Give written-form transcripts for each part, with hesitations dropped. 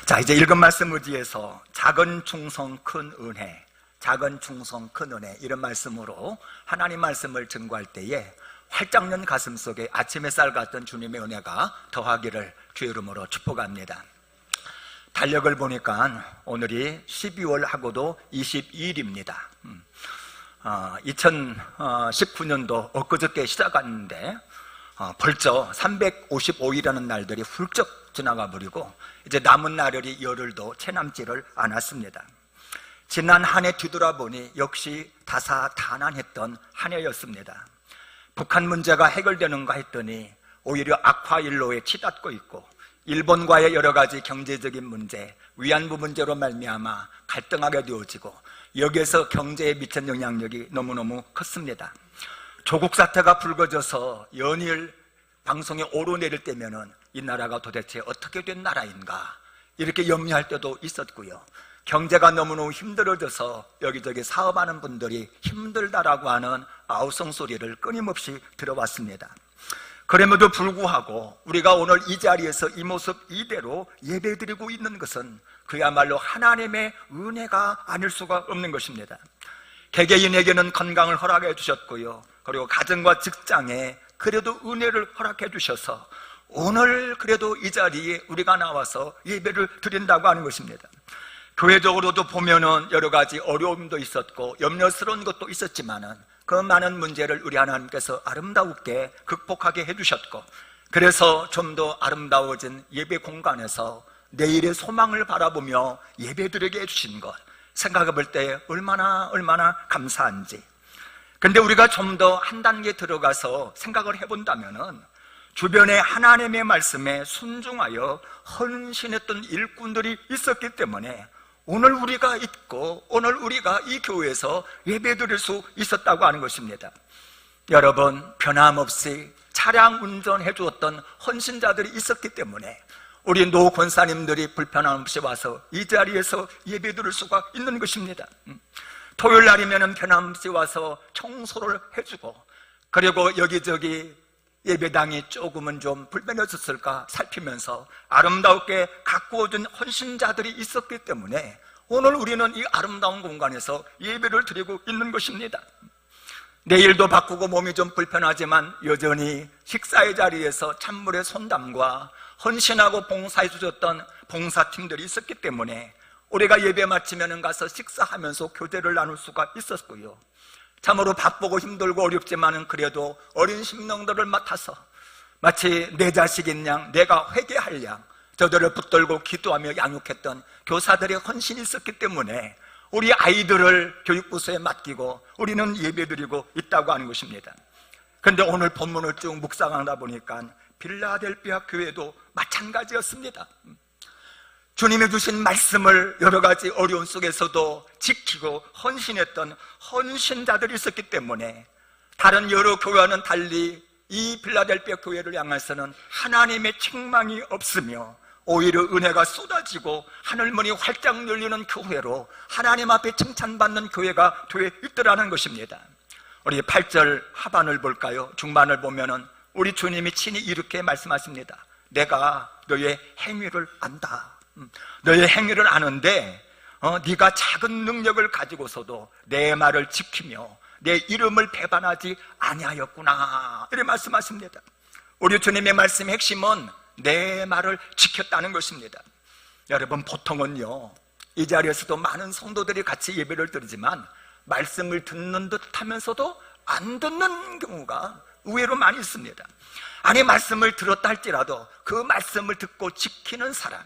자, 이제 읽은 말씀 의지해서 작은 충성 큰 은혜, 작은 충성 큰 은혜, 이런 말씀으로 하나님 말씀을 증거할 때에 활짝 연 가슴 속에 아침 햇살 같은 주님의 은혜가 더하기를 주의 이름으로 축복합니다. 달력을 보니까 오늘이 12월하고도 22일입니다. 2019년도 엊그저께 시작했는데 벌써 355일이라는 날들이 훌쩍 지나가 버리고 이제 남은 날이 열흘도 채 남지를 않았습니다. 지난 한 해 뒤돌아보니 역시 다사다난했던 한 해였습니다. 북한 문제가 해결되는가 했더니 오히려 악화일로에 치닫고 있고, 일본과의 여러 가지 경제적인 문제, 위안부 문제로 말미암아 갈등하게 되어지고, 여기에서 경제에 미친 영향력이 너무너무 컸습니다. 조국 사태가 불거져서 연일 방송에 오르내릴 때면은 이 나라가 도대체 어떻게 된 나라인가 이렇게 염려할 때도 있었고요. 경제가 너무너무 힘들어져서 여기저기 사업하는 분들이 힘들다라고 하는 아우성 소리를 끊임없이 들어왔습니다. 그럼에도 불구하고 우리가 오늘 이 자리에서 이 모습 이대로 예배드리고 있는 것은 그야말로 하나님의 은혜가 아닐 수가 없는 것입니다. 개개인에게는 건강을 허락해 주셨고요, 그리고 가정과 직장에 그래도 은혜를 허락해 주셔서 오늘 그래도 이 자리에 우리가 나와서 예배를 드린다고 하는 것입니다. 교회적으로도 보면은 여러 가지 어려움도 있었고 염려스러운 것도 있었지만은 그 많은 문제를 우리 하나님께서 아름다우게 극복하게 해주셨고, 그래서 좀 더 아름다워진 예배 공간에서 내일의 소망을 바라보며 예배드리게 해주신 것 생각해 볼 때 얼마나 감사한지. 근데 우리가 좀 더 한 단계 들어가서 생각을 해본다면은 주변에 하나님의 말씀에 순종하여 헌신했던 일꾼들이 있었기 때문에 오늘 우리가 있고 오늘 우리가 이 교회에서 예배드릴 수 있었다고 하는 것입니다. 여러분, 변함없이 차량 운전해 주었던 헌신자들이 있었기 때문에 우리 노 권사님들이 불편함 없이 와서 이 자리에서 예배드릴 수가 있는 것입니다. 토요일 날이면 변함없이 와서 청소를 해주고, 그리고 여기저기 예배당이 조금은 좀 불편해졌을까 살피면서 아름답게 가꾸어준 헌신자들이 있었기 때문에 오늘 우리는 이 아름다운 공간에서 예배를 드리고 있는 것입니다. 내일도 바꾸고 몸이 좀 불편하지만 여전히 식사의 자리에서 찬물의 손담과 헌신하고 봉사해 주셨던 봉사팀들이 있었기 때문에 우리가 예배 마치면 가서 식사하면서 교제를 나눌 수가 있었고요. 참으로 바쁘고 힘들고 어렵지만은 그래도 어린 심령들을 맡아서 마치 내 자식인 양, 내가 회개할 양 저들을 붙들고 기도하며 양육했던 교사들의 헌신이 있었기 때문에 우리 아이들을 교육부서에 맡기고 우리는 예배드리고 있다고 하는 것입니다. 그런데 오늘 본문을 쭉 묵상하다 보니까 빌라델피아 교회도 마찬가지였습니다. 주님이 주신 말씀을 여러 가지 어려움 속에서도 지키고 헌신했던 헌신자들이 있었기 때문에 다른 여러 교회와는 달리 이 빌라델피아 교회를 향해서는 하나님의 책망이 없으며 오히려 은혜가 쏟아지고 하늘문이 활짝 열리는 교회로 하나님 앞에 칭찬받는 교회가 되어 있더라는 것입니다. 우리 8절 하반을 볼까요? 중반을 보면은 우리 주님이 친히 이렇게 말씀하십니다. 내가 너의 행위를 안다. 너의 행위를 아는데 네가 작은 능력을 가지고서도 내 말을 지키며 내 이름을 배반하지 아니하였구나, 이렇게 말씀하십니다. 우리 주님의 말씀의 핵심은 내 말을 지켰다는 것입니다. 여러분, 보통은요 이 자리에서도 많은 성도들이 같이 예배를 드리지만 말씀을 듣는 듯 하면서도 안 듣는 경우가 의외로 많이 있습니다. 아니, 말씀을 들었다 할지라도 그 말씀을 듣고 지키는 사람,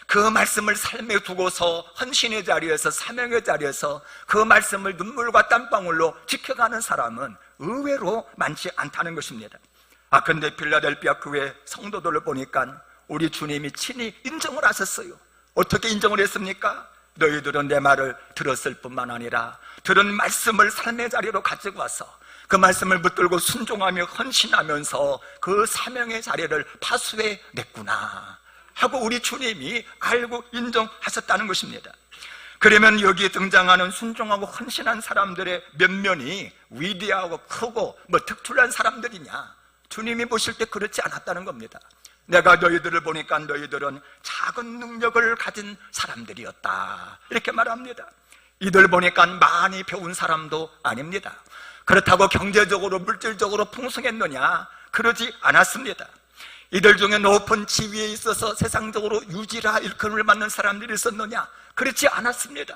그 말씀을 삶에 두고서 헌신의 자리에서 사명의 자리에서 그 말씀을 눈물과 땀방울로 지켜가는 사람은 의외로 많지 않다는 것입니다. 근데 빌라델피아 교회 성도들을 보니까 우리 주님이 친히 인정을 하셨어요. 어떻게 인정을 했습니까? 너희들은 내 말을 들었을 뿐만 아니라 들은 말씀을 삶의 자리로 가지고 와서 그 말씀을 붙들고 순종하며 헌신하면서 그 사명의 자리를 파수해 냈구나 하고 우리 주님이 알고 인정하셨다는 것입니다. 그러면 여기에 등장하는 순종하고 헌신한 사람들의 면면이 위대하고 크고 특출난 사람들이냐? 주님이 보실 때 그렇지 않았다는 겁니다. 내가 너희들을 보니까 너희들은 작은 능력을 가진 사람들이었다, 이렇게 말합니다. 이들 보니까 많이 배운 사람도 아닙니다. 그렇다고 경제적으로 물질적으로 풍성했느냐? 그러지 않았습니다. 이들 중에 높은 지위에 있어서 세상적으로 유지라 일컬음을 받는 사람들이 있었느냐? 그렇지 않았습니다.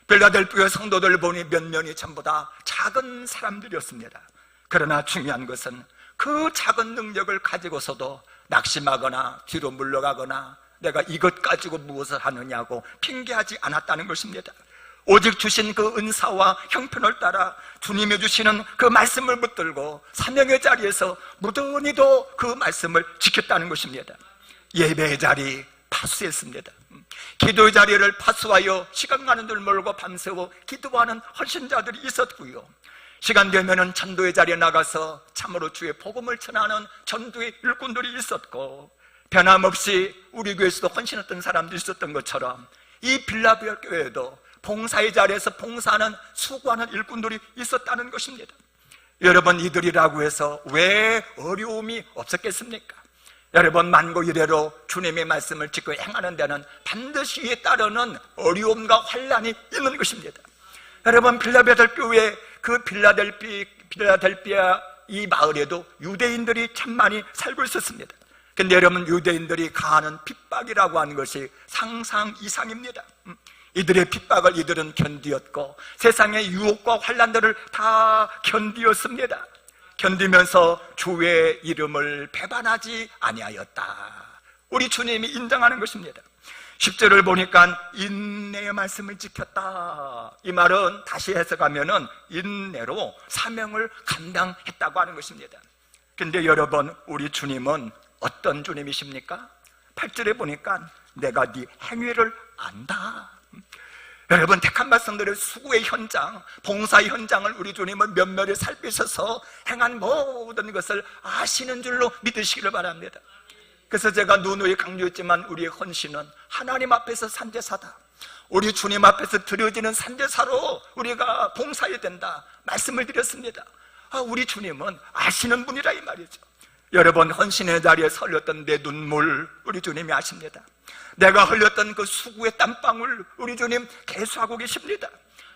빌라델피아 성도들 보니 몇 명이 전부 다 작은 사람들이었습니다. 그러나 중요한 것은 그 작은 능력을 가지고서도 낙심하거나 뒤로 물러가거나 내가 이것 가지고 무엇을 하느냐고 핑계하지 않았다는 것입니다. 오직 주신 그 은사와 형편을 따라 주님이 주시는 그 말씀을 붙들고 사명의 자리에서 무던히도 그 말씀을 지켰다는 것입니다. 예배의 자리 파수했습니다. 기도의 자리를 파수하여 시간 가는 줄 모르고 밤새워 기도하는 헌신자들이 있었고요, 시간 되면은 전도의 자리에 나가서 참으로 주의 복음을 전하는 전도의 일꾼들이 있었고, 변함없이 우리 교회에서도 헌신했던 사람들이 있었던 것처럼 이 빌라델피아 교회에도 봉사의 자리에서 봉사하는 수고하는 일꾼들이 있었다는 것입니다. 여러분, 이들이라고 해서 왜 어려움이 없었겠습니까? 여러분, 만고 이래로 주님의 말씀을 지켜 행하는 데는 반드시 이에 따르는 어려움과 환난이 있는 것입니다. 여러분, 빌라델피아 교회, 그 빌라델피아 이 마을에도 유대인들이 참 많이 살고 있었습니다. 근데 여러분, 유대인들이 가하는 핍박이라고 하는 것이 상상 이상입니다. 이들의 핍박을 이들은 견디었고 세상의 유혹과 환난들을 다 견디었습니다. 견디면서 주의 이름을 배반하지 아니하였다, 우리 주님이 인정하는 것입니다. 10절을 보니까 인내의 말씀을 지켰다, 이 말은 다시 해석하면은 인내로 사명을 감당했다고 하는 것입니다. 근데 여러분, 우리 주님은 어떤 주님이십니까? 8절에 보니까 내가 네 행위를 안다. 여러분, 택한 백성들의 수고의 현장, 봉사의 현장을 우리 주님은 면밀히 살피셔서 행한 모든 것을 아시는 줄로 믿으시기를 바랍니다. 그래서 제가 누누이 강조했지만 우리의 헌신은 하나님 앞에서 산제사다, 우리 주님 앞에서 드려지는 산제사로 우리가 봉사해야 된다 말씀을 드렸습니다. 우리 주님은 아시는 분이라 이 말이죠. 여러분, 헌신의 자리에 흘렸던 내 눈물 우리 주님이 아십니다. 내가 흘렸던 그 수고의 땀방울 우리 주님 계수하고 계십니다.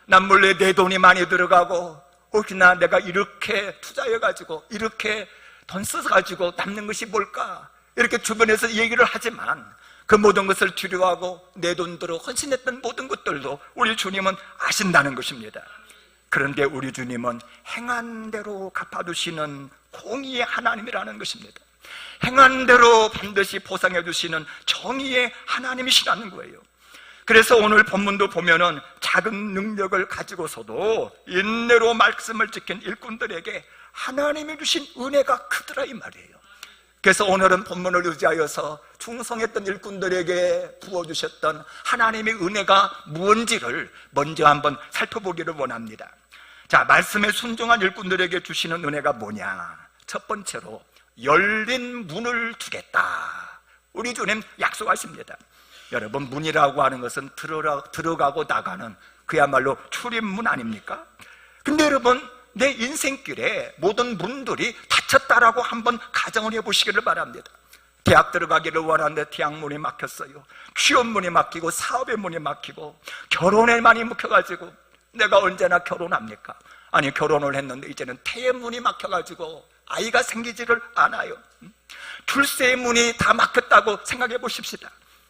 난 몰래 내 돈이 많이 들어가고 혹시나 내가 이렇게 투자해가지고 이렇게 돈 써가지고 남는 것이 뭘까, 이렇게 주변에서 얘기를 하지만 그 모든 것을 두려워하고 내 돈으로 헌신했던 모든 것들도 우리 주님은 아신다는 것입니다. 그런데 우리 주님은 행한 대로 갚아주시는 공의의 하나님이라는 것입니다. 행한 대로 반드시 보상해 주시는 정의의 하나님이시라는 거예요. 그래서 오늘 본문도 보면은 작은 능력을 가지고서도 인내로 말씀을 지킨 일꾼들에게 하나님이 주신 은혜가 크더라 이 말이에요. 그래서 오늘은 본문을 의지하여서 충성했던 일꾼들에게 부어주셨던 하나님의 은혜가 무엇인지를 먼저 한번 살펴보기를 원합니다. 자, 말씀에 순종한 일꾼들에게 주시는 은혜가 뭐냐? 첫 번째로 열린 문을 두겠다, 우리 주님 약속하십니다. 여러분, 문이라고 하는 것은 들어가고 나가는 그야말로 출입문 아닙니까? 근데 여러분, 내 인생길에 모든 문들이 닫혔다라고 한번 가정을 해보시기를 바랍니다. 대학 들어가기를 원하는데 대학 문이 막혔어요. 취업 문이 막히고 사업의 문이 막히고 결혼에 많이 막혀가지고 내가 언제나 결혼합니까? 아니, 결혼을 했는데 이제는 태의 문이 막혀가지고 아이가 생기지를 않아요. 출세의 문이 다 막혔다고 생각해 보십시다.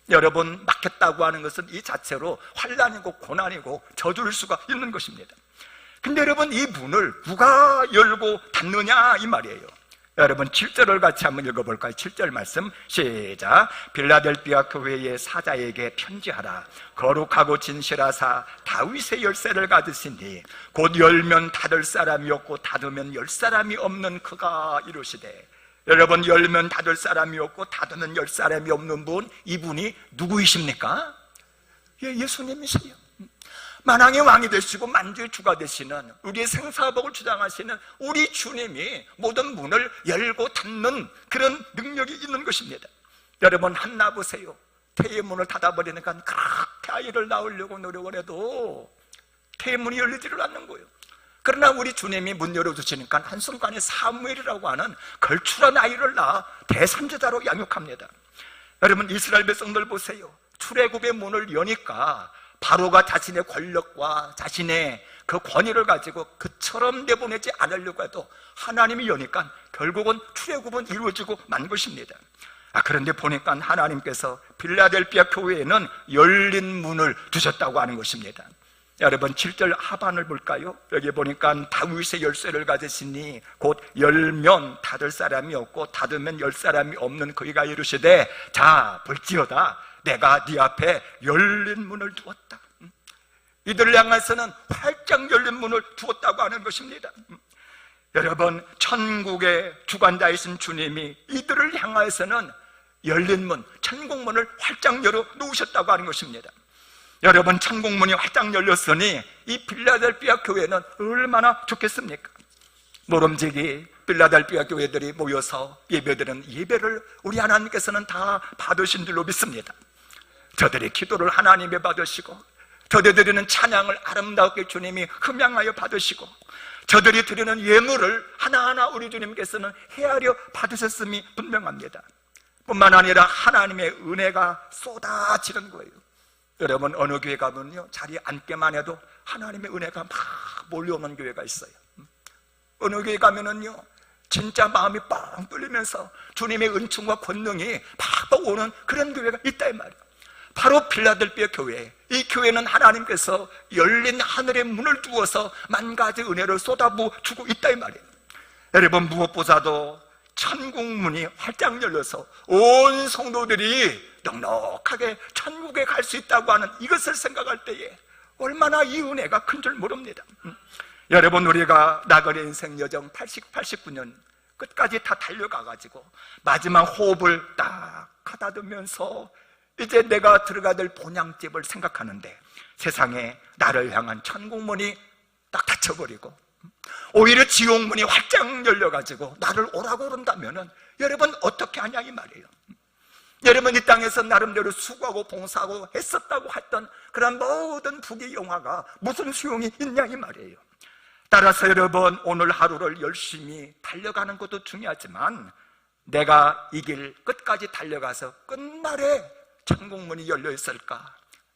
여러분, 막혔다고 하는 것은 이 자체로 환난이고 고난이고 저주일 수가 있는 것입니다. 근데 여러분, 이 문을 누가 열고 닫느냐 이 말이에요. 여러분, 7절을 같이 한번 읽어볼까요? 7절 말씀 시작. 빌라델피아 교회의 사자에게 편지하라. 거룩하고 진실하사 다윗의 열쇠를 가지시니 곧 열면 닫을 사람이 없고 닫으면 열 사람이 없는 그가 이르시되. 여러분, 열면 닫을 사람이 없고 닫으면 열 사람이 없는 분, 이분이 누구이십니까? 예수님이세요. 만왕의 왕이 되시고 만주의 주가 되시는 우리의 생사복을 주장하시는 우리 주님이 모든 문을 열고 닫는 그런 능력이 있는 것입니다. 여러분, 한나 보세요. 태의 문을 닫아버리니까 그렇게 아이를 낳으려고 노력을 해도 태의 문이 열리지를 않는 거예요. 그러나 우리 주님이 문 열어주시니까 한순간에 사무엘이라고 하는 걸출한 아이를 낳아 대선지자로 양육합니다. 여러분, 이스라엘 백성들 보세요. 출애굽의 문을 여니까 바로가 자신의 권력과 자신의 그 권위를 가지고 그처럼 내보내지 않으려고 해도 하나님이 여니까 결국은 출애굽은 이루어지고 만 것입니다. 그런데 보니까 하나님께서 빌라델피아 교회에는 열린 문을 두셨다고 하는 것입니다. 여러분, 7절 하반을 볼까요? 여기 보니까 다윗의 열쇠를 가지시니 곧 열면 닫을 사람이 없고 닫으면 열 사람이 없는 그이가 이르시되, 자 볼지어다 내가 네 앞에 열린 문을 두었다. 이들을 향해서는 활짝 열린 문을 두었다고 하는 것입니다. 여러분, 천국의 주관자이신 주님이 이들을 향해서는 열린 문, 천국문을 활짝 열어 놓으셨다고 하는 것입니다. 여러분, 천국문이 활짝 열렸으니 이 빌라델피아 교회는 얼마나 좋겠습니까? 모름지기 빌라델피아 교회들이 모여서 예배드리는 예배를 우리 하나님께서는 다 받으신 줄로 믿습니다. 저들의 기도를 하나님이 받으시고, 저들이 드리는 찬양을 아름답게 주님이 흠양하여 받으시고, 저들이 드리는 예물을 하나하나 우리 주님께서는 헤아려 받으셨음이 분명합니다. 뿐만 아니라 하나님의 은혜가 쏟아지는 거예요. 여러분, 어느 교회 가면요, 자리에 앉기만 해도 하나님의 은혜가 막 몰려오는 교회가 있어요. 어느 교회 가면은요, 진짜 마음이 뻥 뚫리면서 주님의 은총과 권능이 팍팍 오는 그런 교회가 있다 이 말이에요. 바로 빌라델피아 교회, 이 교회는 하나님께서 열린 하늘의 문을 두어서 만 가지 은혜를 쏟아부어 주고 있다 이 말이에요. 여러분, 무엇보다도 천국 문이 활짝 열려서 온 성도들이 넉넉하게 천국에 갈 수 있다고 하는 이것을 생각할 때에 얼마나 이 은혜가 큰 줄 모릅니다. 여러분, 우리가 나그네 인생 여정 89년 끝까지 다 달려가가지고 마지막 호흡을 딱 가다듬으면서 이제 내가 들어가야 될 본향집을 생각하는데 세상에 나를 향한 천국문이 딱 닫혀버리고 오히려 지옥문이 활짝 열려가지고 나를 오라고 그런다면은 여러분 어떻게 하냐 이 말이에요. 여러분, 이 땅에서 나름대로 수고하고 봉사하고 했었다고 했던 그런 모든 부귀 영화가 무슨 소용이 있냐 이 말이에요. 따라서 여러분, 오늘 하루를 열심히 달려가는 것도 중요하지만 내가 이 길 끝까지 달려가서 끝날에 천국문이 열려 있을까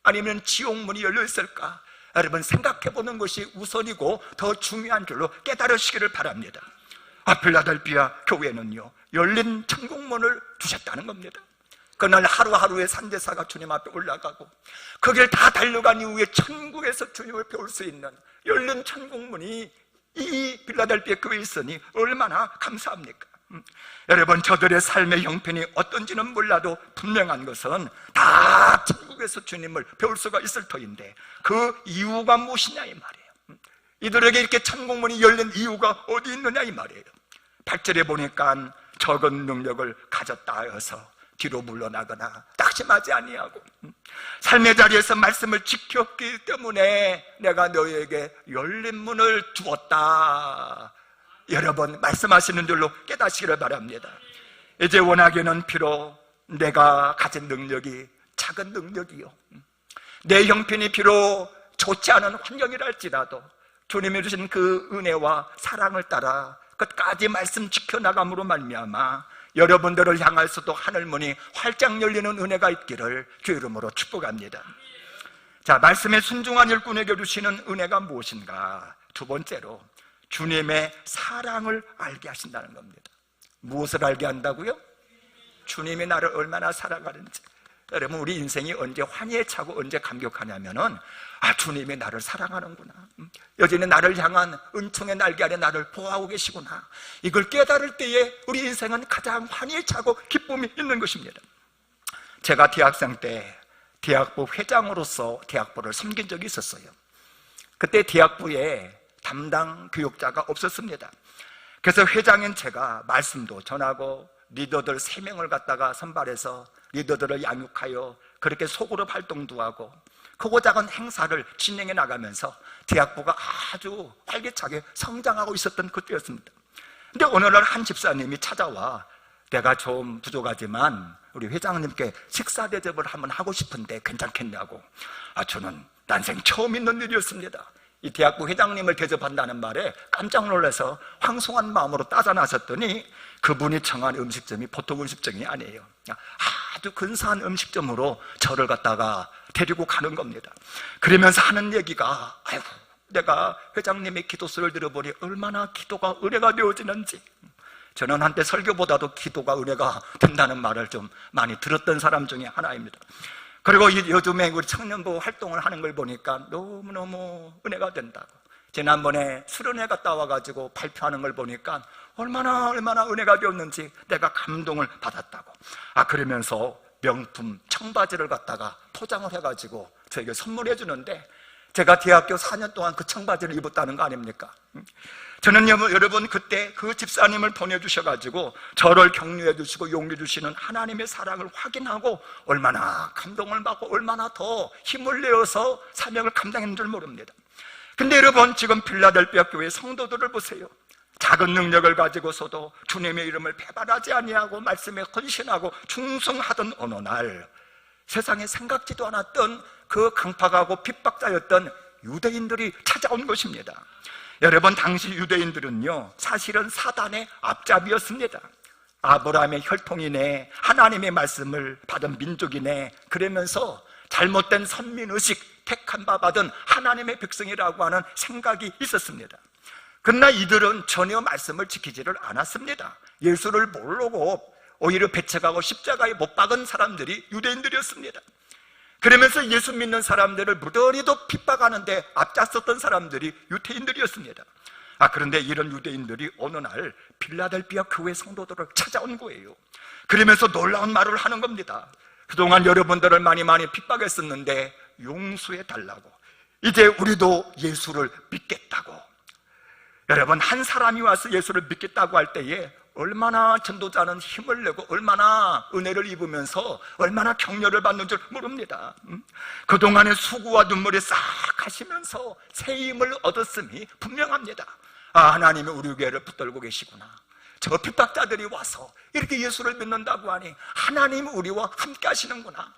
아니면 지옥문이 열려 있을까, 여러분 생각해 보는 것이 우선이고 더 중요한 줄로 깨달으시기를 바랍니다. 빌라델피아 교회는요, 열린 천국문을 두셨다는 겁니다. 그날 하루하루의 산제사가 주님 앞에 올라가고 그 길 다 달려간 이후에 천국에서 주님을 배울 수 있는 열린 천국문이 이 빌라델피아 교회에 있으니 얼마나 감사합니까? 여러분, 저들의 삶의 형편이 어떤지는 몰라도 분명한 것은 다 천국에서 주님을 배울 수가 있을 터인데 그 이유가 무엇이냐 이 말이에요. 이들에게 이렇게 천국문이 열린 이유가 어디 있느냐 이 말이에요. 8절에 보니까 적은 능력을 가졌다 하여서 뒤로 물러나거나 낙심하지 아니하고 삶의 자리에서 말씀을 지켰기 때문에 내가 너희에게 열린 문을 두었다. 여러분, 말씀하시는 줄로 깨닫시기를 바랍니다. 이제 원하기는 비록 내가 가진 능력이 작은 능력이요, 내 형편이 비록 좋지 않은 환경이라 할지라도 주님이 주신 그 은혜와 사랑을 따라 끝까지 말씀 지켜나감으로 말미암아 여러분들을 향해서도 하늘문이 활짝 열리는 은혜가 있기를 주 이름으로 축복합니다. 자, 말씀에 순종한 일꾼에게 주시는 은혜가 무엇인가? 두 번째로 주님의 사랑을 알게 하신다는 겁니다. 무엇을 알게 한다고요? 주님이 나를 얼마나 사랑하는지. 여러분, 우리 인생이 언제 환희에 차고 언제 감격하냐면은 주님이 나를 사랑하는구나, 여전히 나를 향한 은총의 날개 아래 나를 보호하고 계시구나, 이걸 깨달을 때에 우리 인생은 가장 환희에 차고 기쁨이 있는 것입니다. 제가 대학생 때 대학부 회장으로서 대학부를 섬긴 적이 있었어요. 그때 대학부에 담당 교육자가 없었습니다. 그래서 회장인 제가 말씀도 전하고 리더들 3명을 갖다가 선발해서 리더들을 양육하여 그렇게 소그룹 활동도 하고 크고 작은 행사를 진행해 나가면서 대학부가 아주 활기차게 성장하고 있었던 그때였습니다. 근데 어느 날 한 집사님이 찾아와 내가 좀 부족하지만 우리 회장님께 식사 대접을 한번 하고 싶은데 괜찮겠냐고. 저는 난생 처음 있는 일이었습니다. 이 대학부 회장님을 대접한다는 말에 깜짝 놀라서 황송한 마음으로 따져 나섰더니 그분이 청한 음식점이 보통 음식점이 아니에요. 아주 근사한 음식점으로 저를 갖다가 데리고 가는 겁니다. 그러면서 하는 얘기가, 아이고, 내가 회장님의 기도소를 들어보니 얼마나 기도가 은혜가 되어지는지. 저는 한때 설교보다도 기도가 은혜가 된다는 말을 좀 많이 들었던 사람 중에 하나입니다. 그리고 요즘에 우리 청년부 활동을 하는 걸 보니까 너무너무 은혜가 된다고. 지난번에 수련회 갔다 와가지고 발표하는 걸 보니까 얼마나 은혜가 되었는지 내가 감동을 받았다고. 그러면서 명품 청바지를 갖다가 포장을 해가지고 저에게 선물해 주는데, 제가 대학교 4년 동안 그 청바지를 입었다는 거 아닙니까? 저는 여러분, 그때 그 집사님을 보내주셔가지고 저를 격려해 주시고 용기 주시는 하나님의 사랑을 확인하고 얼마나 감동을 받고 얼마나 더 힘을 내어서 사명을 감당했는 줄 모릅니다. 근데 여러분, 지금 필라델피아 교회 성도들을 보세요. 작은 능력을 가지고서도 주님의 이름을 배반하지 아니하고 말씀에 헌신하고 충성하던 어느 날, 세상에 생각지도 않았던 그 강팍하고 핍박자였던 유대인들이 찾아온 것입니다. 여러분, 당시 유대인들은요, 사실은 사단의 앞잡이였습니다. 아브라함의 혈통이네, 하나님의 말씀을 받은 민족이네, 그러면서 잘못된 선민의식, 택한 바 받은 하나님의 백성이라고 하는 생각이 있었습니다. 그러나 이들은 전혀 말씀을 지키지를 않았습니다. 예수를 모르고 오히려 배척하고 십자가에 못 박은 사람들이 유대인들이었습니다. 그러면서 예수 믿는 사람들을 무더리도 핍박하는데 앞장섰던 사람들이 유대인들이었습니다. 그런데 이런 유대인들이 어느 날 필라델피아 교회 성도들을 찾아온 거예요. 그러면서 놀라운 말을 하는 겁니다. 그동안 여러분들을 많이 핍박했었는데 용서해 달라고. 이제 우리도 예수를 믿겠다고. 여러분, 한 사람이 와서 예수를 믿겠다고 할 때에 얼마나 전도자는 힘을 내고 얼마나 은혜를 입으면서 얼마나 격려를 받는 줄 모릅니다. 그동안의 수고와 눈물이 싹 가시면서 새 힘을 얻었음이 분명합니다. 하나님이 우리 교회를 붙들고 계시구나. 저 핍박자들이 와서 이렇게 예수를 믿는다고 하니 하나님이 우리와 함께 하시는구나.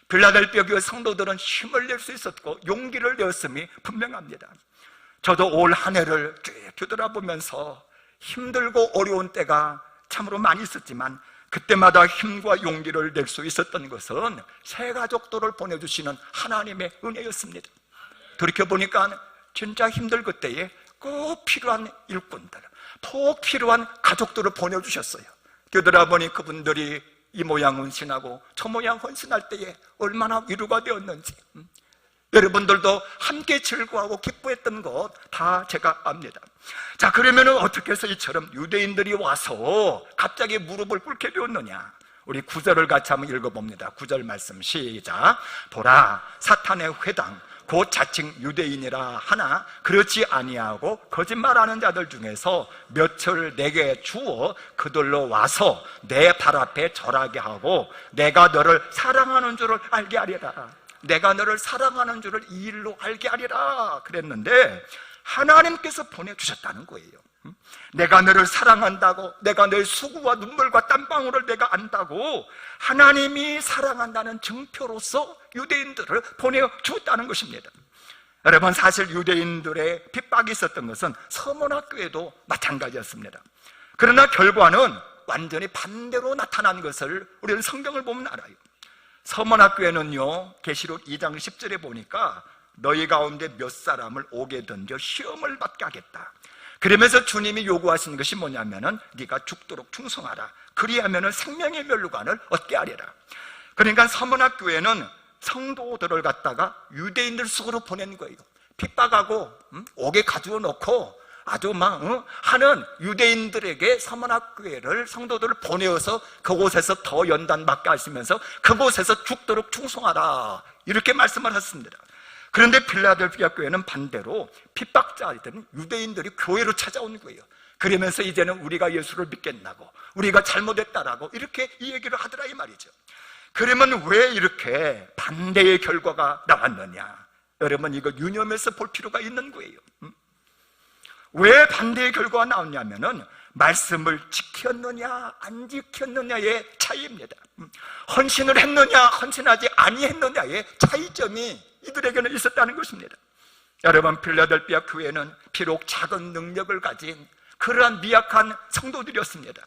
필라델피아 교회 성도들은 힘을 낼 수 있었고 용기를 내었음이 분명합니다. 저도 올 한 해를 쭉 뒤돌아보면서 힘들고 어려운 때가 참으로 많이 있었지만 그때마다 힘과 용기를 낼 수 있었던 것은 새 가족들을 보내주시는 하나님의 은혜였습니다. 돌이켜보니까 진짜 힘들 그때에 꼭 필요한 일꾼들, 꼭 필요한 가족들을 보내주셨어요. 뒤돌아보니 그분들이 이 모양 헌신하고 저 모양 헌신할 때에 얼마나 위로가 되었는지, 여러분들도 함께 즐거워하고 기뻐했던 것 다 제가 압니다. 자, 그러면 어떻게 해서 이처럼 유대인들이 와서 갑자기 무릎을 꿇게 되었느냐? 우리 9절을 같이 한번 읽어봅니다. 9절 말씀 시작. 보라, 사탄의 회당 곧 자칭 유대인이라 하나 그렇지 아니하고 거짓말하는 자들 중에서 몇을 내게 주어 그들로 와서 내 발 앞에 절하게 하고 내가 너를 사랑하는 줄을 알게 하리라. 내가 너를 사랑하는 줄을 이 일로 알게 하리라 그랬는데 하나님께서 보내주셨다는 거예요. 내가 너를 사랑한다고, 내가 너의 수고와 눈물과 땀방울을 내가 안다고 하나님이 사랑한다는 증표로서 유대인들을 보내주었다는 것입니다. 여러분, 사실 유대인들의 핍박이 있었던 것은 서문학교에도 마찬가지였습니다. 그러나 결과는 완전히 반대로 나타난 것을 우리는 성경을 보면 알아요. 서문학교에는요, 계시록 2장 10절에 보니까 너희 가운데 몇 사람을 오게 던져 시험을 받게 하겠다. 그러면서 주님이 요구하신 것이 뭐냐면은 네가 죽도록 충성하라. 그리하면은 생명의 멸류관을 얻게 하리라. 그러니까 서문학교에는 성도들을 갖다가 유대인들 속으로 보낸 거예요. 핍박하고 옥에 가두어 놓고 아주 하는 유대인들에게 서문학교회를 성도들을 보내어서 그곳에서 더 연단 받게 하시면서 그곳에서 죽도록 충성하라 이렇게 말씀을 하셨습니다. 그런데 필라델피아 교회는 반대로 핍박자들은 유대인들이 교회로 찾아온 거예요. 그러면서 이제는 우리가 예수를 믿겠다고, 우리가 잘못했다라고 이렇게 이 얘기를 하더라 이 말이죠. 그러면 왜 이렇게 반대의 결과가 나왔느냐? 여러분, 이거 유념해서 볼 필요가 있는 거예요. 왜 반대의 결과가 나왔냐면은 말씀을 지켰느냐 안 지켰느냐의 차이입니다. 헌신을 했느냐 헌신하지 아니했느냐의 차이점이 이들에게는 있었다는 것입니다. 여러분, 필라델피아 교회는 비록 작은 능력을 가진 그러한 미약한 성도들이었습니다.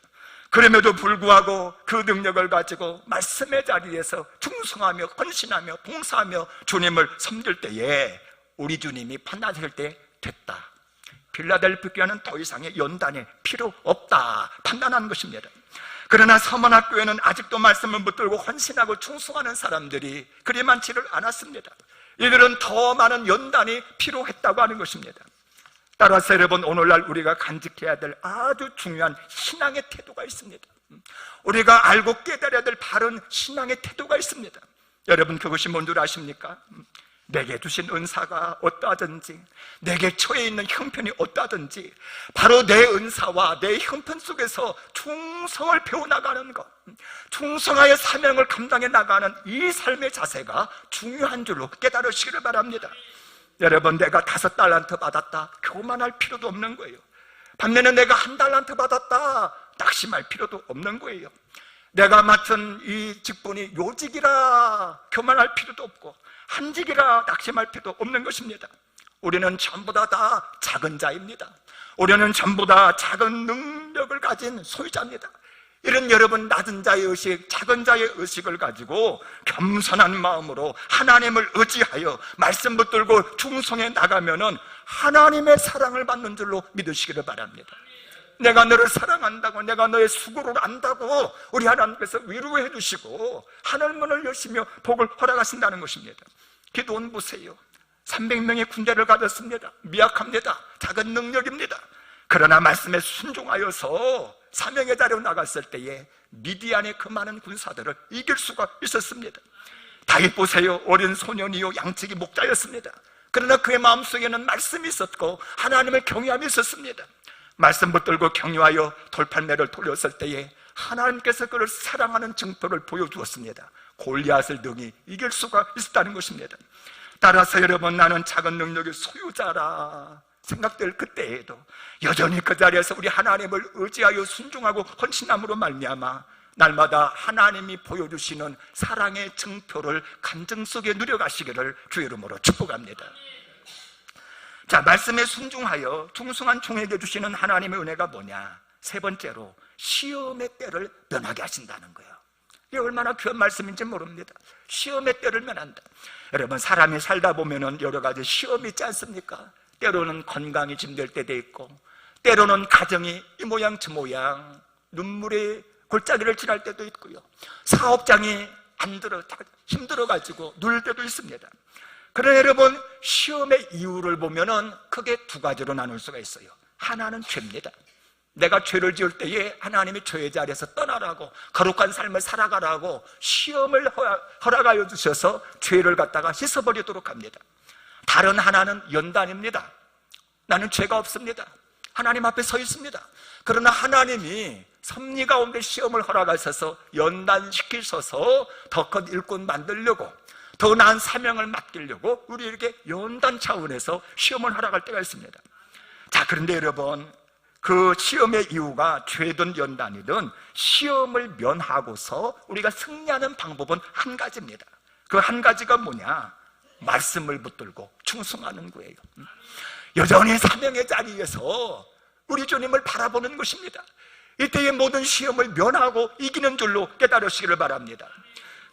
그럼에도 불구하고 그 능력을 가지고 말씀의 자리에서 충성하며 헌신하며 봉사하며 주님을 섬길 때에 우리 주님이 판단하실 때 됐다, 필라델피아 교회는 더 이상의 연단이 필요 없다 판단한 것입니다. 그러나 서문학교에는 아직도 말씀을 붙들고 헌신하고 충성하는 사람들이 그리 많지를 않았습니다. 이들은 더 많은 연단이 필요했다고 하는 것입니다. 따라서 여러분, 오늘날 우리가 간직해야 될 아주 중요한 신앙의 태도가 있습니다. 우리가 알고 깨달아야 될 바른 신앙의 태도가 있습니다. 여러분, 그것이 뭔 줄 아십니까? 내게 주신 은사가 어떠하든지, 내게 처해 있는 형편이 어떠하든지 바로 내 은사와 내 형편 속에서 충성을 배워나가는 것, 충성하여 사명을 감당해 나가는 이 삶의 자세가 중요한 줄로 깨달으시기를 바랍니다. 여러분, 내가 5달란트 받았다 교만할 필요도 없는 거예요. 반면에 내가 1달란트 받았다 낙심할 필요도 없는 거예요. 내가 맡은 이 직분이 요직이라 교만할 필요도 없고 한직이라 낙심할 필요도 없는 것입니다. 우리는 전부 다 작은 자입니다. 우리는 전부 다 작은 능력을 가진 소유자입니다. 이런 여러분, 낮은 자의 의식, 작은 자의 의식을 가지고 겸손한 마음으로 하나님을 의지하여 말씀 붙들고 충성해 나가면은 하나님의 사랑을 받는 줄로 믿으시기를 바랍니다. 내가 너를 사랑한다고, 내가 너의 수고를 안다고 우리 하나님께서 위로해 주시고 하늘문을 여시며 복을 허락하신다는 것입니다. 기도원 보세요. 300명의 군대를 가졌습니다. 미약합니다. 작은 능력입니다. 그러나 말씀에 순종하여서 사명의 자리로 나갔을 때에 미디안의 그 많은 군사들을 이길 수가 있었습니다. 다윗 보세요. 어린 소년이요 양치기 목자였습니다. 그러나 그의 마음속에는 말씀이 있었고 하나님을 경외함이 있었습니다. 말씀 붙들고 경외하여 돌팔매를 돌렸을 때에 하나님께서 그를 사랑하는 증표를 보여주었습니다. 골리앗을 능히 이길 수가 있었다는 것입니다. 따라서 여러분, 나는 작은 능력의 소유자라 생각될 그때에도 여전히 그 자리에서 우리 하나님을 의지하여 순종하고 헌신함으로 말미암아 날마다 하나님이 보여주시는 사랑의 증표를 감정 속에 누려가시기를 주의 이름으로 축복합니다. 자, 말씀에 순종하여 충성한 종에게 주시는 하나님의 은혜가 뭐냐? 세 번째로 시험의 때를 면하게 하신다는 거예요. 이게 얼마나 귀한 말씀인지 모릅니다. 시험의 때를 면한다. 여러분, 사람이 살다 보면은 여러 가지 시험이 있지 않습니까? 때로는 건강이 짐될 때도 있고, 때로는 가정이 이 모양 저 모양 눈물의 골짜기를 지날 때도 있고요, 사업장이 안 들어 힘들어가지고 누를 때도 있습니다. 그러나 여러분, 시험의 이유를 보면은 크게 두 가지로 나눌 수가 있어요. 하나는 죄입니다. 내가 죄를 지을 때에 하나님이 죄의 자리에서 떠나라고, 거룩한 삶을 살아가라고 시험을 허락하여 주셔서 죄를 갖다가 씻어버리도록 합니다. 다른 하나는 연단입니다. 나는 죄가 없습니다. 하나님 앞에 서 있습니다. 그러나 하나님이 섭리 가운데 시험을 허락하셔서 연단시키셔서 더 큰 일꾼 만들려고, 더 나은 사명을 맡기려고 우리에게 연단 차원에서 시험을 허락할 때가 있습니다. 자, 그런데 여러분, 그 시험의 이유가 죄든 연단이든 시험을 면하고서 우리가 승리하는 방법은 한 가지입니다. 그 한 가지가 뭐냐? 말씀을 붙들고 충성하는 거예요. 여전히 사명의 자리에서 우리 주님을 바라보는 것입니다. 이때의 모든 시험을 면하고 이기는 줄로 깨달으시기를 바랍니다.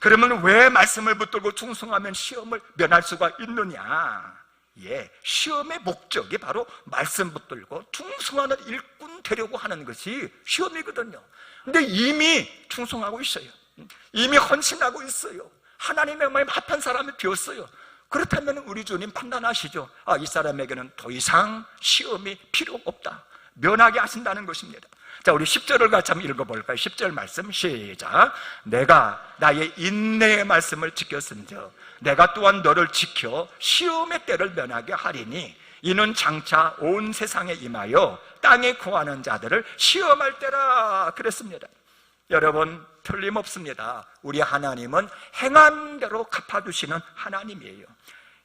그러면 왜 말씀을 붙들고 충성하면 시험을 면할 수가 있느냐? 예, 시험의 목적이 바로 말씀 붙들고 충성하는 일꾼 되려고 하는 것이 시험이거든요. 근데 이미 충성하고 있어요. 이미 헌신하고 있어요. 하나님의 마음에 합한 사람이 되었어요. 그렇다면 우리 주님 판단하시죠. 아, 이 사람에게는 더 이상 시험이 필요 없다, 면하게 하신다는 것입니다. 자, 우리 10절을 같이 한번 읽어볼까요? 10절 말씀 시작. 내가 나의 인내의 말씀을 지켰은즉 내가 또한 너를 지켜 시험의 때를 면하게 하리니 이는 장차 온 세상에 임하여 땅에 구하는 자들을 시험할 때라 그랬습니다. 여러분, 틀림없습니다. 우리 하나님은 행한 대로 갚아주시는 하나님이에요.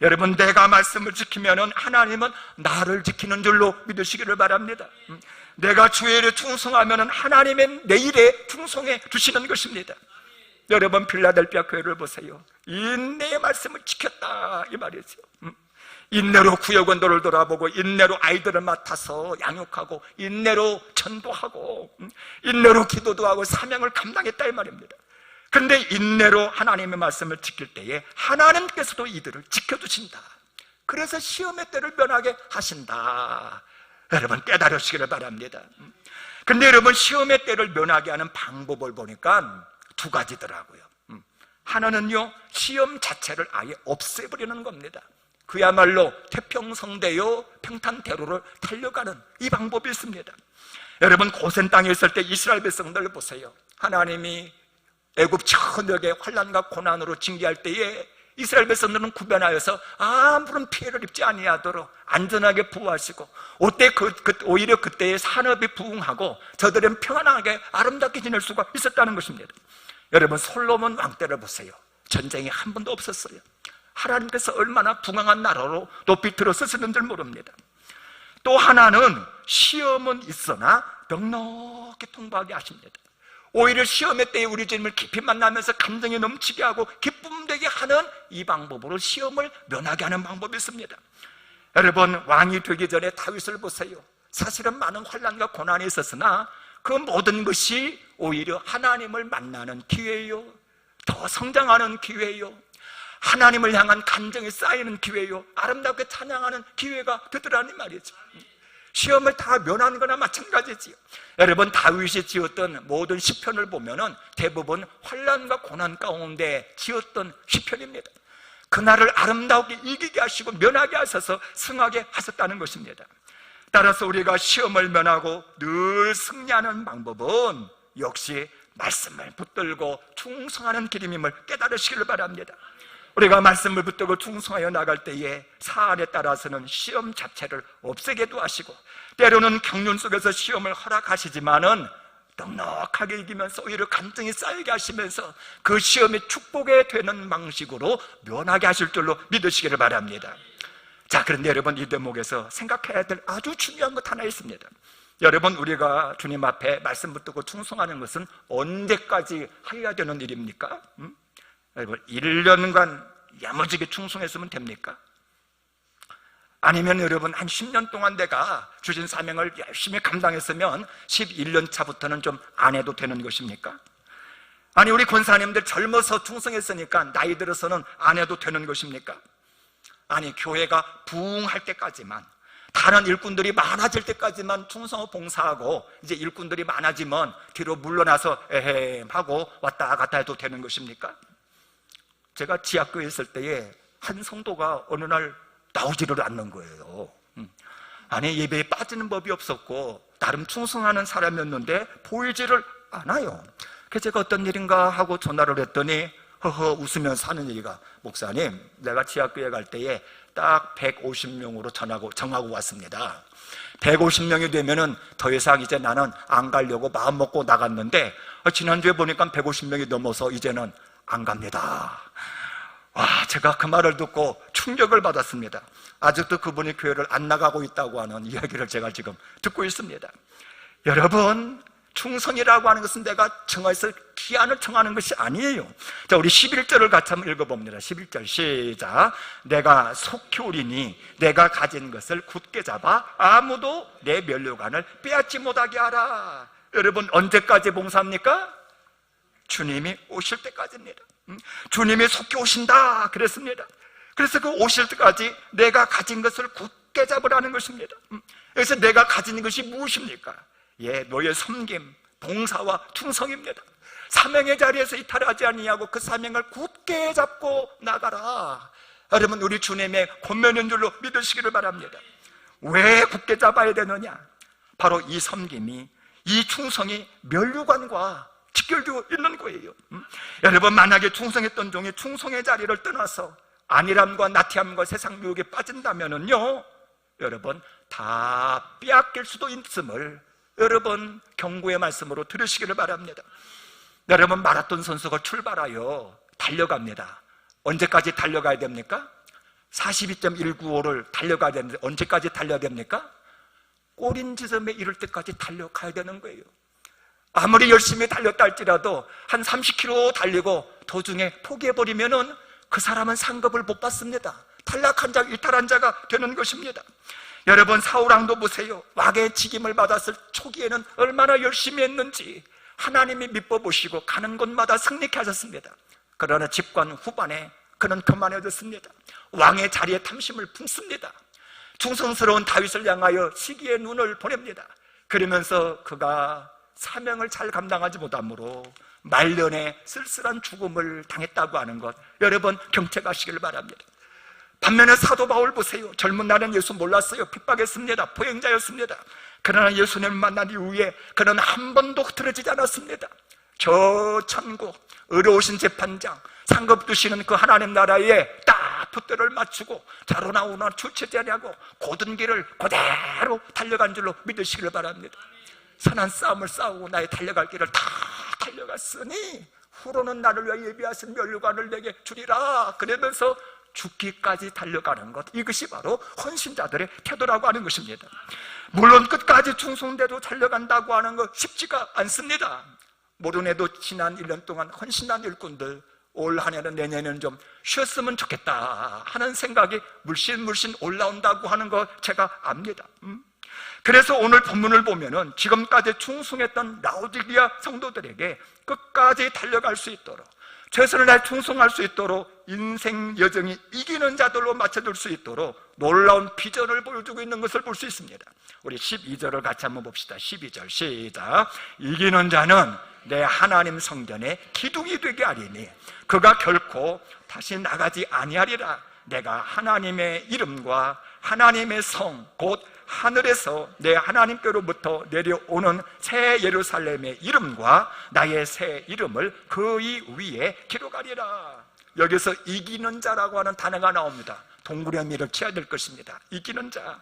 여러분, 내가 말씀을 지키면 하나님은 나를 지키는 줄로 믿으시기를 바랍니다. 내가 주의 일에 충성하면 하나님은 내 일에 충성해 주시는 것입니다. 여러분, 필라델피아 교회를 보세요. 인내의 말씀을 지켰다 이 말이죠. 인내로 구역원도를 돌아보고, 인내로 아이들을 맡아서 양육하고, 인내로 전도하고, 인내로 기도도 하고 사명을 감당했다 이 말입니다. 그런데 인내로 하나님의 말씀을 지킬 때에 하나님께서도 이들을 지켜주신다. 그래서 시험의 때를 면하게 하신다. 여러분 깨달으시기를 바랍니다. 근데 여러분 시험의 때를 면하게 하는 방법을 보니까 두 가지더라고요. 하나는요, 시험 자체를 아예 없애버리는 겁니다. 그야말로 태평성대요 평탄대로를 달려가는 이 방법이 있습니다. 여러분 고센 땅에 있을 때 이스라엘 백성들을 보세요. 하나님이 애굽 전역에 환난과 고난으로 징계할 때에 이스라엘 백성들은 구변하여서 아무런 피해를 입지 아니하도록 안전하게 부하시고, 오히려 그때의 산업이 부흥하고 저들은 평안하게 아름답게 지낼 수가 있었다는 것입니다. 여러분 솔로몬 왕 때를 보세요. 전쟁이 한 번도 없었어요. 하나님께서 얼마나 부강한 나라로 높이 들어서시는 줄 모릅니다. 또 하나는 시험은 있으나 넉넉히 통과하게 하십니다. 오히려 시험의 때에 우리 주님을 깊이 만나면서 감정이 넘치게 하고 기쁨 되게 하는 이 방법으로 시험을 면하게 하는 방법이 있습니다. 여러분 왕이 되기 전에 다윗을 보세요. 사실은 많은 환난과 고난이 있었으나 그 모든 것이 오히려 하나님을 만나는 기회예요, 더 성장하는 기회예요, 하나님을 향한 감정이 쌓이는 기회예요, 아름답게 찬양하는 기회가 되더라는 말이죠. 시험을 다 면하는 거나 마찬가지지요. 여러분 다윗이 지었던 모든 시편을 보면은 대부분 환난과 고난 가운데 지었던 시편입니다. 그날을 아름답게 이기게 하시고 면하게 하셔서 승하게 하셨다는 것입니다. 따라서 우리가 시험을 면하고 늘 승리하는 방법은 역시 말씀을 붙들고 충성하는 길임을 깨달으시기를 바랍니다. 우리가 말씀을 붙들고 충성하여 나갈 때에 사안에 따라서는 시험 자체를 없애게도 하시고, 때로는 경륜 속에서 시험을 허락하시지만은 넉넉하게 이기면서 오히려 감정이 쌓이게 하시면서 그 시험이 축복이 되는 방식으로 면하게 하실 줄로 믿으시기를 바랍니다. 자, 그런데 여러분 이 대목에서 생각해야 될 아주 중요한 것 하나 있습니다. 여러분 우리가 주님 앞에 말씀 붙들고 충성하는 것은 언제까지 해야 되는 일입니까? 여러분 1년간 야무지게 충성했으면 됩니까? 아니면 여러분 한 10년 동안 내가 주신 사명을 열심히 감당했으면 11년 차부터는 좀 안 해도 되는 것입니까? 아니 우리 권사님들 젊어서 충성했으니까 나이 들어서는 안 해도 되는 것입니까? 아니 교회가 부흥할 때까지만, 다른 일꾼들이 많아질 때까지만 충성하고 봉사하고 이제 일꾼들이 많아지면 뒤로 물러나서 에헴 하고 왔다 갔다 해도 되는 것입니까? 제가 지하교회에 있을 때에 한 성도가 어느 날 나오지를 않는 거예요. 아니 예배에 빠지는 법이 없었고 나름 충성하는 사람이었는데 보이지를 않아요. 그래서 제가 어떤 일인가 하고 전화를 했더니 허허 웃으면서 하는 얘기가, 목사님 내가 지하교회 갈 때에 딱 150명으로 정하고 왔습니다. 150명이 되면은 더 이상 이제 나는 안 가려고 마음 먹고 나갔는데 지난주에 보니까 150명이 넘어서 이제는 안 갑니다. 와, 제가 그 말을 듣고 충격을 받았습니다. 아직도 그분이 교회를 안 나가고 있다고 하는 이야기를 제가 지금 듣고 있습니다. 여러분 충성이라고 하는 것은 내가 정해서 기한을 정하는 것이 아니에요. 자, 우리 11절을 같이 한번 읽어봅니다. 11절 시작. 내가 속히 오리니 내가 가진 것을 굳게 잡아 아무도 내 면류관을 빼앗지 못하게 하라. 여러분 언제까지 봉사합니까? 주님이 오실 때까지입니다. 주님이 속히 오신다 그랬습니다. 그래서 그 오실 때까지 내가 가진 것을 굳게 잡으라는 것입니다. 그래서 내가 가진 것이 무엇입니까? 예, 너의 섬김, 봉사와 충성입니다. 사명의 자리에서 이탈하지 아니하고 그 사명을 굳게 잡고 나가라. 여러분 우리 주님의 권면인 줄로 믿으시기를 바랍니다. 왜 굳게 잡아야 되느냐? 바로 이 섬김이, 이 충성이 면류관과 직결되어 있는 거예요. 여러분 만약에 충성했던 종이 충성의 자리를 떠나서 안일함과 나태함과 세상 유혹에 빠진다면은요, 여러분 다 빼앗길 수도 있음을 여러분 경고의 말씀으로 들으시기를 바랍니다. 여러분 마라톤 선수가 출발하여 달려갑니다. 언제까지 달려가야 됩니까? 42.195를 달려가야 되는데 언제까지 달려야 됩니까? 꼬린 지점에 이를 때까지 달려가야 되는 거예요. 아무리 열심히 달렸다 할지라도 한 30km 달리고 도중에 포기해버리면은 그 사람은 상급을 못 받습니다. 탈락한 자, 이탈한 자가 되는 것입니다. 여러분, 사울왕도 보세요. 왕의 직임을 받았을 초기에는 얼마나 열심히 했는지 하나님이 믿어보시고 가는 곳마다 승리케 하셨습니다. 그러나 집권 후반에 그는 그만해졌습니다. 왕의 자리에 탐심을 품습니다. 충성스러운 다윗을 향하여 시기의 눈을 보냅니다. 그러면서 그가 사명을 잘 감당하지 못함으로 말년에 쓸쓸한 죽음을 당했다고 하는 것, 여러분 경책하시길 바랍니다. 반면에 사도 바울 보세요. 젊은 날엔 예수 몰랐어요. 핍박했습니다. 포행자였습니다. 그러나 예수님을 만난 이후에 그는 한 번도 흐트러지지 않았습니다. 저 천국, 의로우신 재판장, 상급 두시는 그 하나님 나라에 딱 폿대를 맞추고 자로 나오나 주체지 아니하고 고든 길을 그대로 달려간 줄로 믿으시기를 바랍니다. 선한 싸움을 싸우고 나의 달려갈 길을 다 달려갔으니 후로는 나를 위하여 예비하신 면류관을 내게 주리라. 그러면서 죽기까지 달려가는 것, 이것이 바로 헌신자들의 태도라고 하는 것입니다. 물론 끝까지 충성대로 달려간다고 하는 것 쉽지가 않습니다. 모르네도 지난 1년 동안 헌신한 일꾼들, 올 한 해는 내년에는 좀 쉬었으면 좋겠다 하는 생각이 물씬 올라온다고 하는 거 제가 압니다. 그래서 오늘 본문을 보면은 지금까지 충성했던 라오디게아 성도들에게 끝까지 달려갈 수 있도록, 최선을 다해 충성할 수 있도록 인생 여정이 이기는 자들로 맞춰줄 수 있도록 놀라운 비전을 보여주고 있는 것을 볼 수 있습니다. 우리 12절을 같이 한번 봅시다. 12절 시작. 이기는 자는 내 하나님 성전에 기둥이 되게 하리니 그가 결코 다시 나가지 아니하리라. 내가 하나님의 이름과 하나님의 성 곧 하늘에서 내 하나님께로부터 내려오는 새 예루살렘의 이름과 나의 새 이름을 그의 위에 기록하리라. 여기서 이기는 자라고 하는 단어가 나옵니다. 동그라미를 쳐야 될 것입니다. 이기는 자,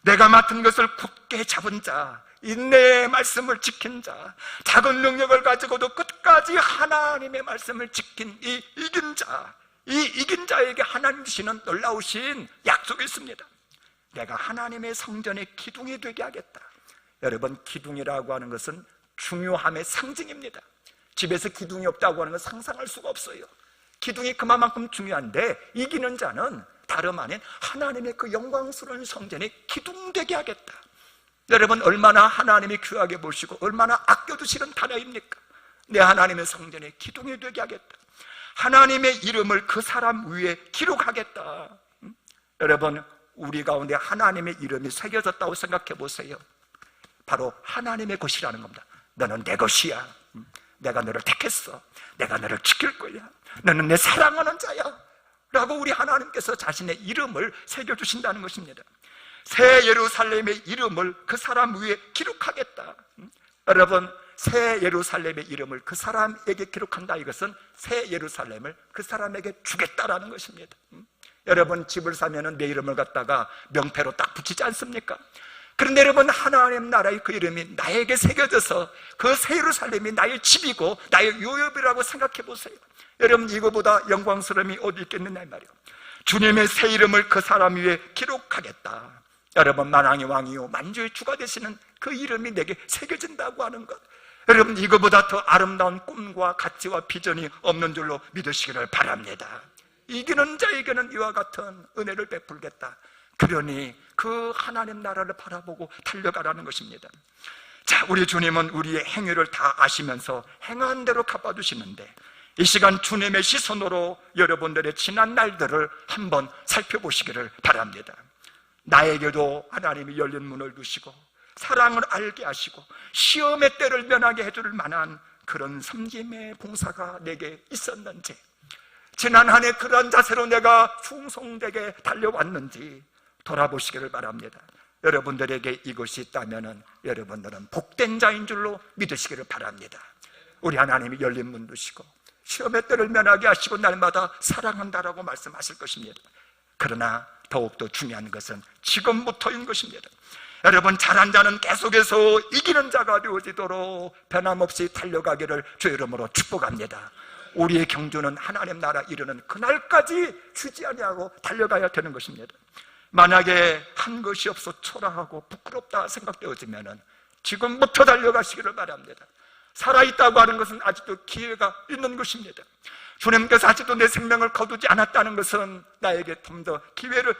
내가 맡은 것을 굳게 잡은 자, 인내의 말씀을 지킨 자, 작은 능력을 가지고도 끝까지 하나님의 말씀을 지킨 이 이긴 자, 이 이긴 자에게 하나님 주시는 놀라우신 약속이 있습니다. 내가 하나님의 성전의 기둥이 되게 하겠다. 여러분, 기둥이라고 하는 것은 중요함의 상징입니다. 집에서 기둥이 없다고 하는 건 상상할 수가 없어요. 기둥이 그만큼 중요한데 이기는 자는 다름 아닌 하나님의 그 영광스러운 성전에 기둥 되게 하겠다. 여러분, 얼마나 하나님이 귀하게 보시고 얼마나 아껴두시는 단어입니까? 내 하나님의 성전에 기둥이 되게 하겠다. 하나님의 이름을 그 사람 위에 기록하겠다. 여러분, 우리 가운데 하나님의 이름이 새겨졌다고 생각해 보세요. 바로 하나님의 것이라는 겁니다. 너는 내 것이야. 내가 너를 택했어. 내가 너를 지킬 거야. 너는 내 사랑하는 자야 라고 우리 하나님께서 자신의 이름을 새겨주신다는 것입니다. 새 예루살렘의 이름을 그 사람 위에 기록하겠다. 여러분, 새 예루살렘의 이름을 그 사람에게 기록한다, 이것은 새 예루살렘을 그 사람에게 주겠다라는 것입니다. 여러분, 집을 사면은 내 이름을 갖다가 명패로 딱 붙이지 않습니까? 그런데 여러분, 하나님 나라의 그 이름이 나에게 새겨져서 그 새 예루살렘이 나의 집이고 나의 요업이라고 생각해 보세요. 여러분, 이거보다 영광스러움이 어디 있겠느냐 이 말이에요. 주님의 새 이름을 그 사람 위에 기록하겠다. 여러분, 만왕의 왕이요 만주의 주가 되시는 그 이름이 내게 새겨진다고 하는 것, 여러분, 이거보다 더 아름다운 꿈과 가치와 비전이 없는 줄로 믿으시기를 바랍니다. 이기는 자에게는 이와 같은 은혜를 베풀겠다. 그러니 그 하나님 나라를 바라보고 달려가라는 것입니다. 자, 우리 주님은 우리의 행위를 다 아시면서 행한 대로 갚아주시는데, 이 시간 주님의 시선으로 여러분들의 지난 날들을 한번 살펴보시기를 바랍니다. 나에게도 하나님이 열린 문을 두시고 사랑을 알게 하시고 시험의 때를 면하게 해줄 만한 그런 섬김의 봉사가 내게 있었는지, 지난 한 해 그런 자세로 내가 충성되게 달려왔는지 돌아보시기를 바랍니다. 여러분들에게 이것이 있다면 여러분들은 복된 자인 줄로 믿으시기를 바랍니다. 우리 하나님이 열린 문 두시고 시험의 때를 면하게 하시고 날마다 사랑한다라고 말씀하실 것입니다. 그러나 더욱더 중요한 것은 지금부터인 것입니다. 여러분, 잘한 자는 계속해서 이기는 자가 되어지도록 변함없이 달려가기를 주의 이름으로 축복합니다. 우리의 경주는 하나님 나라 이르는 그날까지 쉬지 아니하고 달려가야 되는 것입니다. 만약에 한 것이 없어 초라하고 부끄럽다 생각되어지면 지금부터 달려가시기를 바랍니다. 살아있다고 하는 것은 아직도 기회가 있는 것입니다. 주님께서 아직도 내 생명을 거두지 않았다는 것은 나에게 좀 더 기회를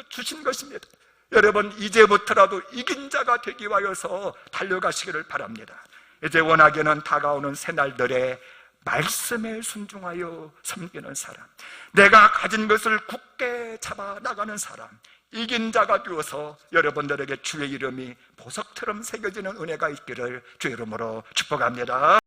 주신 것입니다. 여러분, 이제부터라도 이긴 자가 되기 위하여서 달려가시기를 바랍니다. 이제 원하게는 다가오는 새날들의 말씀에 순종하여 섬기는 사람, 내가 가진 것을 굳게 잡아 나가는 사람, 이긴 자가 되어서 여러분들에게 주의 이름이 보석처럼 새겨지는 은혜가 있기를 주의 이름으로 축복합니다.